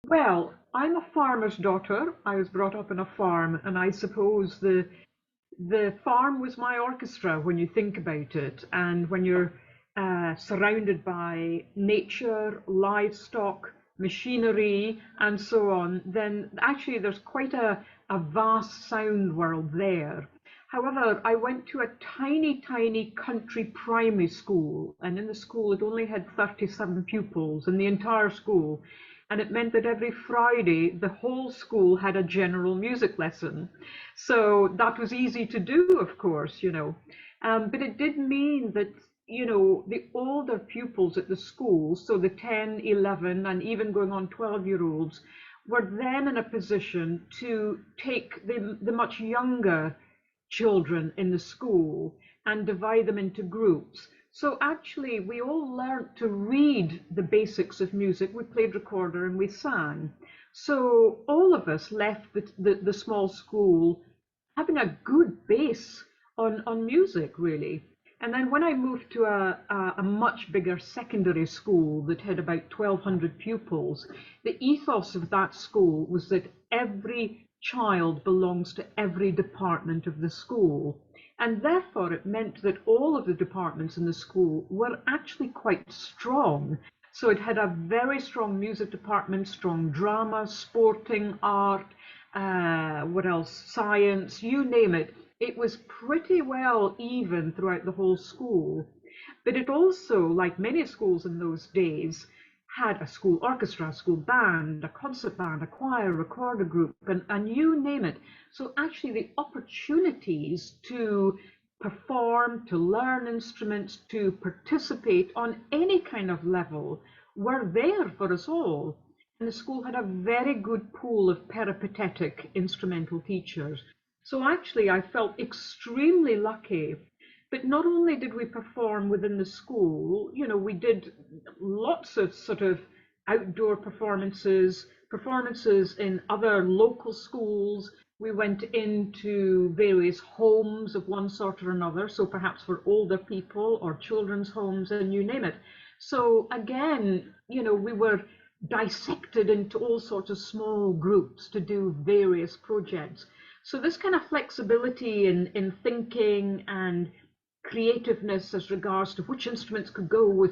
Well, I'm a farmer's daughter. I was brought up on a farm, and I suppose the farm was my orchestra when you think about it. And when you're surrounded by nature, livestock, machinery, and so on, then actually there's quite a vast sound world there. However, I went to a tiny, tiny country primary school, and in the school it only had 37 pupils in the entire school. And it meant that every Friday the whole school had a general music lesson. So that was easy to do, of course, you know. But it did mean that, you know, the older pupils at the school, so the 10, 11, and even going on 12-year-olds, were then in a position to take the much younger children in the school and divide them into groups. So actually, we all learnt to read the basics of music. We played recorder and we sang. So all of us left the small school having a good base on music, really. And then when I moved to a much bigger secondary school that had about 1,200 pupils, the ethos of that school was that every child belongs to every department of the school. And therefore, it meant that all of the departments in the school were actually quite strong. So it had a very strong music department, strong drama, sporting, art, what else, science, you name it. It was pretty well even throughout the whole school. But it also, like many schools in those days, had a school orchestra, a school band, a concert band, a choir, recorder group, and you name it. So actually the opportunities to perform, to learn instruments, to participate on any kind of level were there for us all. And the school had a very good pool of peripatetic instrumental teachers. So actually, I felt extremely lucky. But not only did we perform within the school, you know, we did lots of sort of outdoor performances, performances in other local schools. We went into various homes of one sort or another, so perhaps for older people or children's homes and you name it. So again, you know, we were dissected into all sorts of small groups to do various projects. So this kind of flexibility in thinking and creativeness as regards to which instruments could go with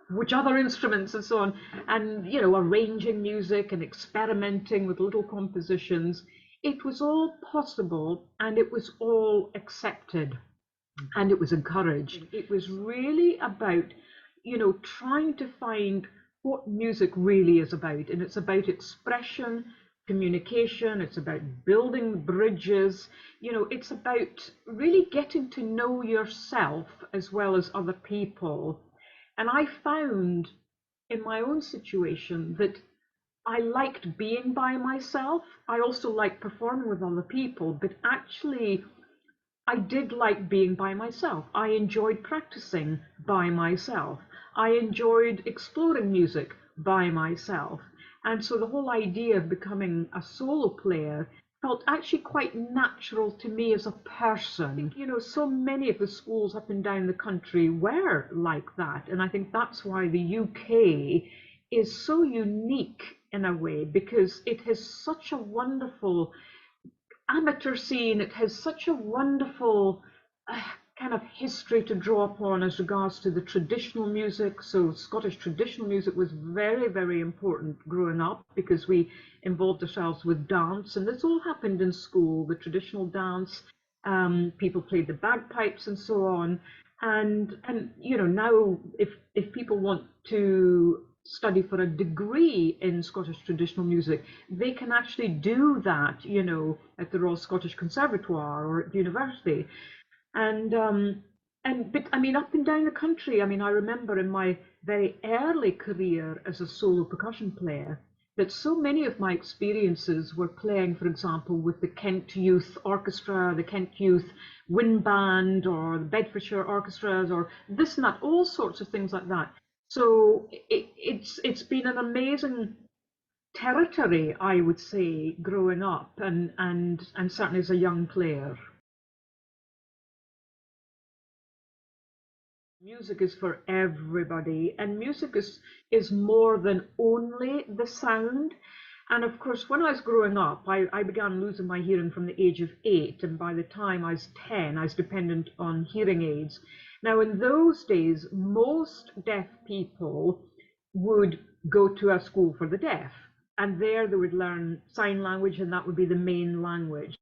which other instruments and so on, and you know, arranging music and experimenting with little compositions, it was all possible and it was all accepted and it was encouraged. It was really about, you know, trying to find what music really is about. And it's about expression, communication, it's about building bridges, you know, it's about really getting to know yourself as well as other people. And I found in my own situation that I liked being by myself. I also liked performing with other people, but actually I did like being by myself. I enjoyed practicing by myself. I enjoyed exploring music by myself. And so the whole idea of becoming a solo player felt actually quite natural to me as a person. I think, you know, so many of the schools up and down the country were like that. And I think that's why the UK is so unique in a way, because it has such a wonderful amateur scene. It has such a wonderful kind of history to draw upon as regards to the traditional music. So Scottish traditional music was very, very important growing up because we involved ourselves with dance, and this all happened in school. The traditional dance, people played the bagpipes and so on. And you know, now if people want to study for a degree in Scottish traditional music, they can actually do that, you know, at the Royal Scottish Conservatoire or at university. And but I mean, up and down the country, I mean, I remember in my very early career as a solo percussion player that so many of my experiences were playing, for example, with the Kent Youth Orchestra, the Kent Youth Wind Band, or the Bedfordshire Orchestras, or this and that, all sorts of things like that. So it's been an amazing territory, I would say, growing up, and certainly as a young player. Music is for everybody, and music is more than only the sound. And of course, when I was growing up, I began losing my hearing from the age of 8, and by the time I was 10, I was dependent on hearing aids. Now, in those days, most deaf people would go to a school for the deaf, and there they would learn sign language, and that would be the main language.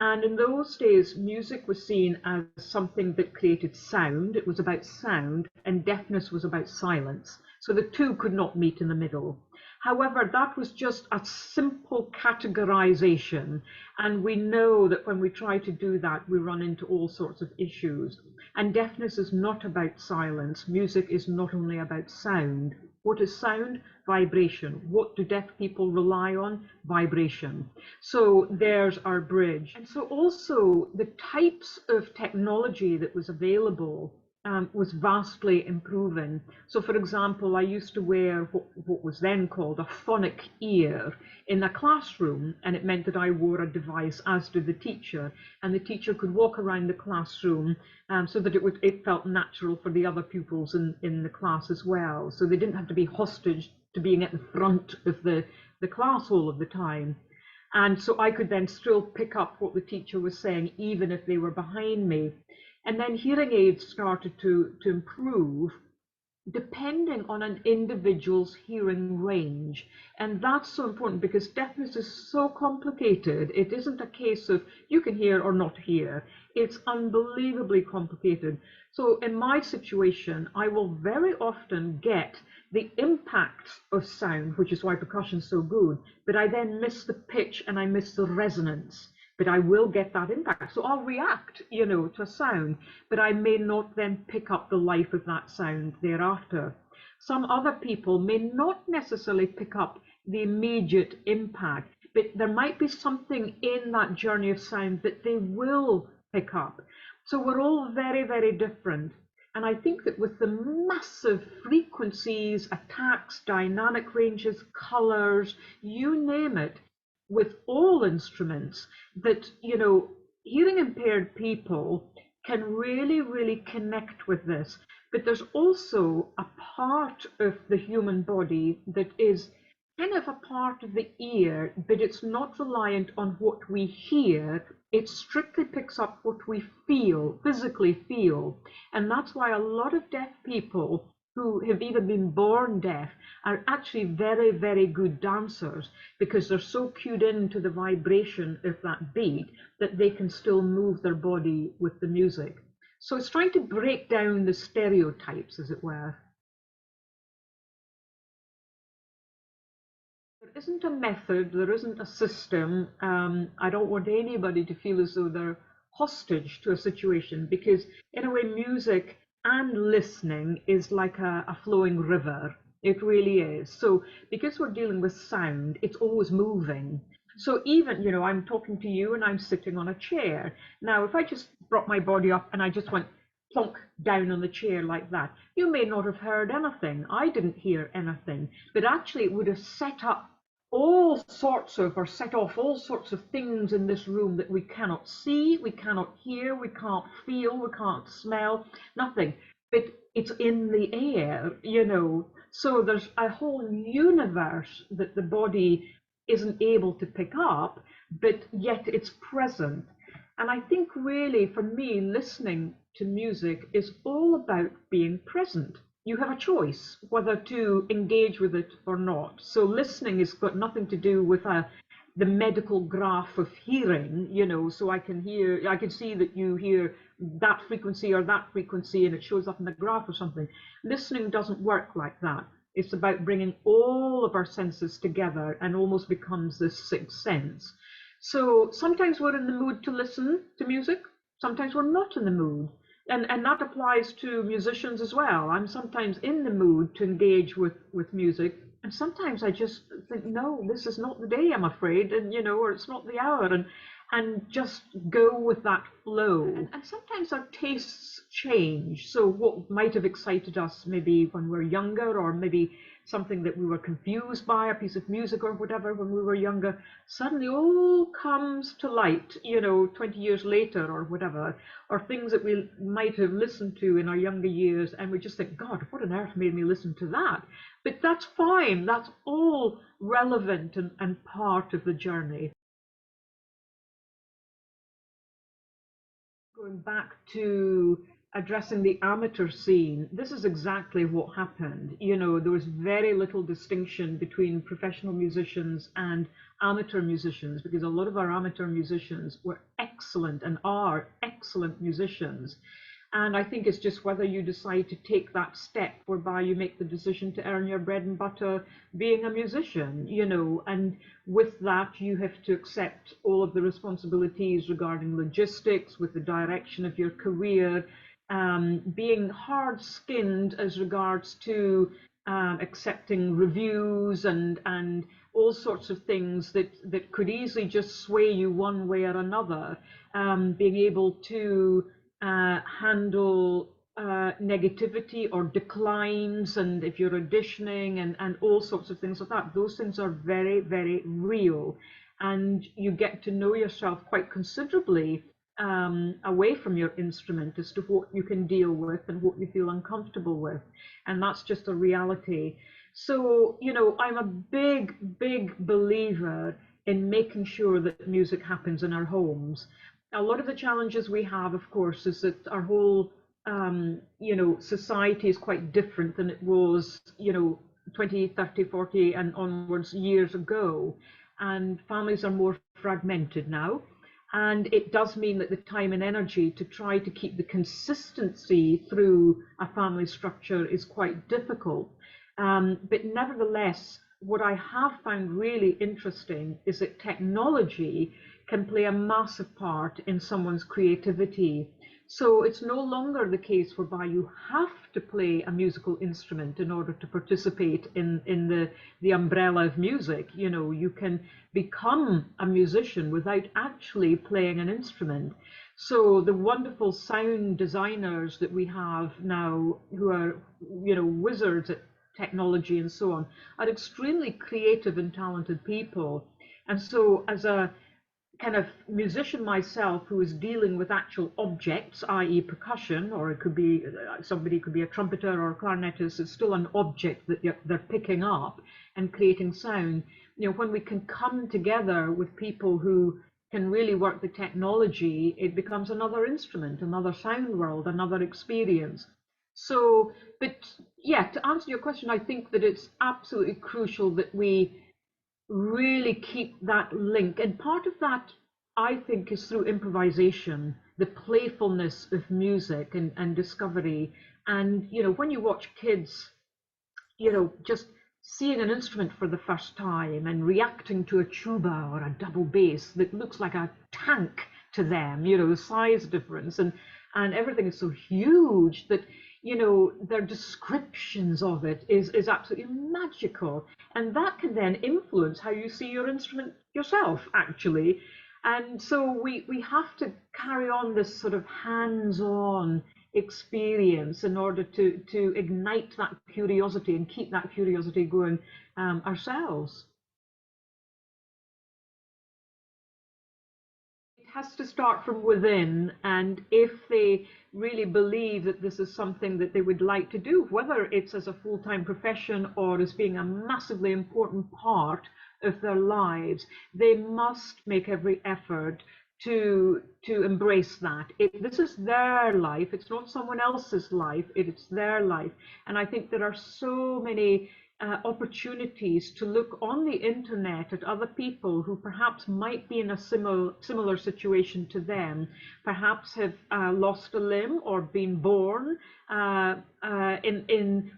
And in those days, music was seen as something that created sound. It was about sound, and deafness was about silence. So the two could not meet in the middle. However, that was just a simple categorization. And we know that when we try to do that, we run into all sorts of issues. And deafness is not about silence. Music is not only about sound. What is sound? Vibration. What do deaf people rely on? Vibration. So there's our bridge. And so also the types of technology that was available was vastly improving. So for example, I used to wear what was then called a phonic ear in a classroom, and it meant that I wore a device, as did the teacher, and the teacher could walk around the classroom so that it felt natural for the other pupils in the class as well. So they didn't have to be hostage to being at the front of the class all of the time. And so I could then still pick up what the teacher was saying, even if they were behind me. And then hearing aids started to improve depending on an individual's hearing range. And that's so important because deafness is so complicated. It isn't a case of you can hear or not hear. It's unbelievably complicated. So in my situation, I will very often get the impact of sound, which is why percussion is so good, but I then miss the pitch and I miss the resonance. But I will get that impact. So I'll react, to a sound, but I may not then pick up the life of that sound thereafter. Some other people may not necessarily pick up the immediate impact, but there might be something in that journey of sound that they will pick up. So we're all very, very different. And I think that with the massive frequencies, attacks, dynamic ranges, colors, you name it, with all instruments, that hearing impaired people can really, really connect with this. But there's also a part of the human body that is kind of a part of the ear, but it's not reliant on what we hear. It strictly picks up what we feel, physically feel. And that's why a lot of deaf people who have even been born deaf are actually very, very good dancers because they're so cued into the vibration of that beat that they can still move their body with the music. So it's trying to break down the stereotypes, as it were. There isn't a method, there isn't a system. I don't want anybody to feel as though they're hostage to a situation because, in a way, music and listening is like a flowing river. It really is. So, because we're dealing with sound, it's always moving. So, even, I'm talking to you and I'm sitting on a chair. Now, if I just brought my body up and I just went plonk down on the chair like that, you may not have heard anything. I didn't hear anything, but actually it would have set up or set off all sorts of things in this room that we cannot see, we cannot hear, we can't feel, we can't smell, nothing. But it's in the air. So there's a whole universe that the body isn't able to pick up, but yet it's present. And I think really for me, listening to music is all about being present. You have a choice whether to engage with it or not. So listening has got nothing to do with the medical graph of hearing, so I can see that you hear that frequency or that frequency and it shows up in the graph or something. Listening doesn't work like that. It's about bringing all of our senses together and almost becomes this sixth sense. So sometimes we're in the mood to listen to music, sometimes we're not in the mood. And that applies to musicians as well. I'm sometimes in the mood to engage with music, and sometimes I just think, no, this is not the day, I'm afraid, and or it's not the hour, and just go with that flow. And sometimes our tastes change. So what might have excited us maybe when we were younger, or maybe something that we were confused by, a piece of music or whatever when we were younger, suddenly all comes to light, 20 years later or whatever, or things that we might have listened to in our younger years, and we just think, God, what on earth made me listen to that? But that's fine. That's all relevant and part of the journey. Going back to addressing the amateur scene, this is exactly what happened. There was very little distinction between professional musicians and amateur musicians, because a lot of our amateur musicians were excellent and are excellent musicians. And I think it's just whether you decide to take that step whereby you make the decision to earn your bread and butter being a musician, and with that you have to accept all of the responsibilities regarding logistics, with the direction of your career, being hard-skinned as regards to accepting reviews and all sorts of things that could easily just sway you one way or another, being able to handle negativity or declines, and if you're auditioning and all sorts of things like that, those things are very, very real, and you get to know yourself quite considerably away from your instrument as to what you can deal with and what you feel uncomfortable with, and that's just a reality. So, I'm a big, big believer in making sure that music happens in our homes. A lot of the challenges we have, of course, is that our whole, society is quite different than it was, 20, 30, 40 and onwards years ago. And families are more fragmented now. And it does mean that the time and energy to try to keep the consistency through a family structure is quite difficult. But nevertheless, what I have found really interesting is that technology can play a massive part in someone's creativity. So it's no longer the case whereby you have to play a musical instrument in order to participate in the umbrella of music. You can become a musician without actually playing an instrument. So the wonderful sound designers that we have now, who are, wizards at technology and so on, are extremely creative and talented people. And so as a kind of musician myself who is dealing with actual objects, i.e. percussion, or it could be somebody could be a trumpeter or a clarinetist, it's still an object that they're picking up and creating sound. When we can come together with people who can really work the technology, it becomes another instrument, another sound world, another experience. So, but yeah, to answer your question, I think that it's absolutely crucial that we really keep that link. And part of that, I think, is through improvisation, the playfulness of music and discovery. And, when you watch kids, just seeing an instrument for the first time and reacting to a tuba or a double bass that looks like a tank to them, the size difference, and everything is so huge that their descriptions of it is absolutely magical, and that can then influence how you see your instrument yourself, actually. And so we have to carry on this sort of hands-on experience in order to ignite that curiosity and keep that curiosity going ourselves. Has to start from within, and if they really believe that this is something that they would like to do, whether it's as a full-time profession or as being a massively important part of their lives, they must make every effort to embrace that. This is their life, it's not someone else's life, it's their life. And I think there are so many opportunities to look on the internet at other people who perhaps might be in a similar situation to them, perhaps have lost a limb or been born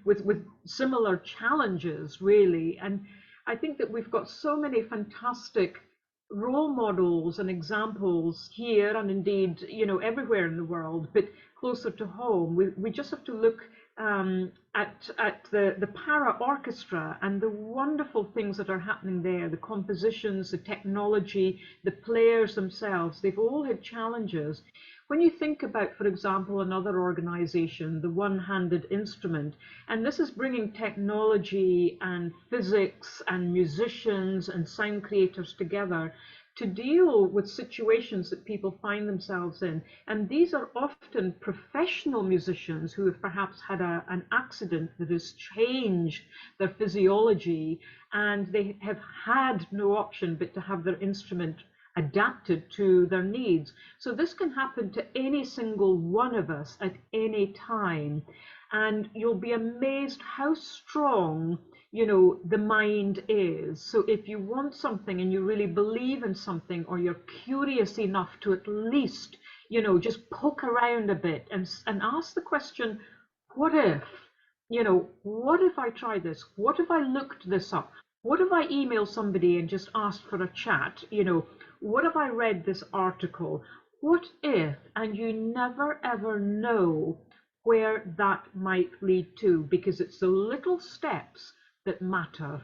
with similar challenges, really. And I think that we've got so many fantastic role models and examples here, and indeed, everywhere in the world, but closer to home. We just have to look at the para orchestra and the wonderful things that are happening there, the compositions, the technology, the players themselves. They've all had challenges. when you think about, for example, another organization, the One-Handed Instrument, and this is bringing technology and physics and musicians and sound creators together to deal with situations that people find themselves in. And these are often professional musicians who have perhaps had an accident that has changed their physiology, and they have had no option but to have their instrument adapted to their needs. So this can happen to any single one of us at any time. And you'll be amazed how strong, the mind is. So if you want something and you really believe in something, or you're curious enough to at least, just poke around a bit and ask the question, what if? What if I try this? What if I looked this up? What if I email somebody and just asked for a chat? What if I read this article? What if? And you never ever know where that might lead to, because it's the little steps that matter.